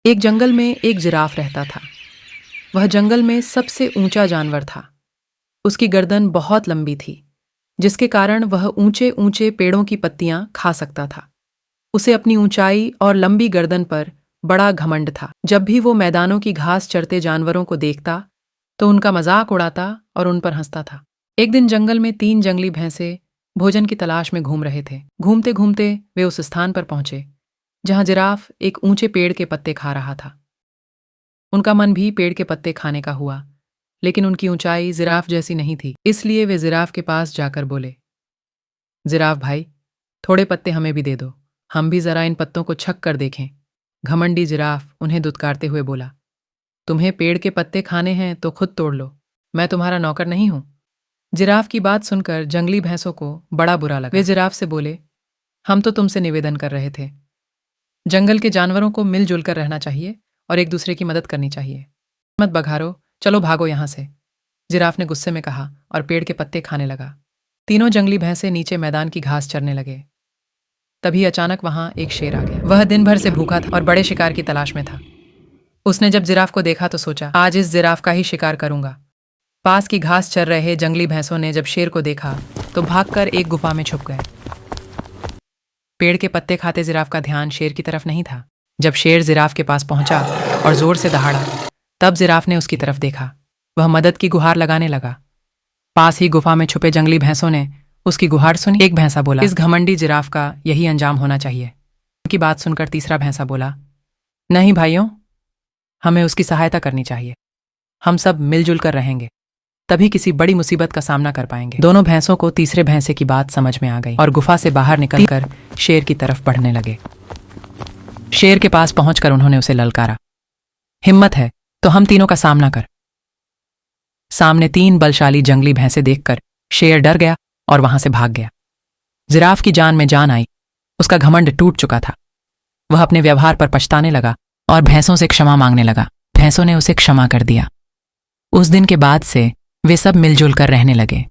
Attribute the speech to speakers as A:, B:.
A: एक जंगल में एक जिराफ रहता था। वह जंगल में सबसे ऊंचा जानवर था। उसकी गर्दन बहुत लंबी थी, जिसके कारण वह ऊंचे ऊंचे पेड़ों की पत्तियां खा सकता था। उसे अपनी ऊंचाई और लंबी गर्दन पर बड़ा घमंड था। जब भी वो मैदानों की घास चरते जानवरों को देखता तो उनका मजाक उड़ाता और उन पर हंसता था। एक दिन जंगल में 3 जंगली भैंसे भोजन की तलाश में घूम रहे थे। घूमते घूमते वे उस स्थान पर पहुंचे जहां जिराफ एक ऊंचे पेड़ के पत्ते खा रहा था। उनका मन भी पेड़ के पत्ते खाने का हुआ, लेकिन उनकी ऊंचाई जिराफ जैसी नहीं थी। इसलिए वे जिराफ के पास जाकर बोले, जिराफ भाई, थोड़े पत्ते हमें भी दे दो, हम भी जरा इन पत्तों को छक कर देखें। घमंडी जिराफ उन्हें दुत्कारते हुए बोला, तुम्हें पेड़ के पत्ते खाने हैं तो खुद तोड़ लो, मैं तुम्हारा नौकर नहीं हूं। जिराफ की बात सुनकर जंगली भैंसों को बड़ा बुरा लगा। वे जिराफ से बोले, हम तो तुमसे निवेदन कर रहे थे, जंगल के जानवरों को मिलजुल कर रहना चाहिए और एक दूसरे की मदद करनी चाहिए। मत बघारो, चलो भागो यहां से, जिराफ ने गुस्से में कहा और पेड़ के पत्ते खाने लगा। तीनों जंगली भैंसे नीचे मैदान की घास चरने लगे। तभी अचानक वहां एक शेर आ गया। वह दिन भर से भूखा था और बड़े शिकार की तलाश में था। उसने जब जिराफ को देखा तो सोचा, आज इस जिराफ का ही शिकार करूंगा। पास की घास चर रहे जंगली भैंसों ने जब शेर को देखा तो भागकर एक गुफा में छुप गए। पेड़ के पत्ते खाते जिराफ का ध्यान शेर की तरफ नहीं था। जब शेर जिराफ के पास पहुंचा और जोर से दहाड़ा, तब जिराफ ने उसकी तरफ देखा। वह मदद की गुहार लगाने लगा। पास ही गुफा में छुपे जंगली भैंसों ने उसकी गुहार सुनी। एक भैंसा बोला, इस घमंडी जिराफ का यही अंजाम होना चाहिए। उनकी बात सुनकर तीसरा भैंसा बोला, नहीं भाइयों, हमें उसकी सहायता करनी चाहिए। हम सब मिलजुल कर रहेंगे, तभी किसी बड़ी मुसीबत का सामना कर पाएंगे। दोनों भैंसों को तीसरे भैंसे की बात समझ में आ गई और गुफा से बाहर निकलकर शेर की तरफ बढ़ने लगे। शेर के पास पहुंचकर उन्होंने उसे ललकारा, हिम्मत है तो हम तीनों का सामना कर। सामने 3 बलशाली जंगली भैंसे देखकर शेर डर गया और वहां से भाग गया। जिराफ की जान में जान आई। उसका घमंड टूट चुका था। वह अपने व्यवहार पर पछताने लगा और भैंसों से क्षमा मांगने लगा। भैंसों ने उसे क्षमा कर दिया। उस दिन के बाद से वे सब मिलजुल कर रहने लगे।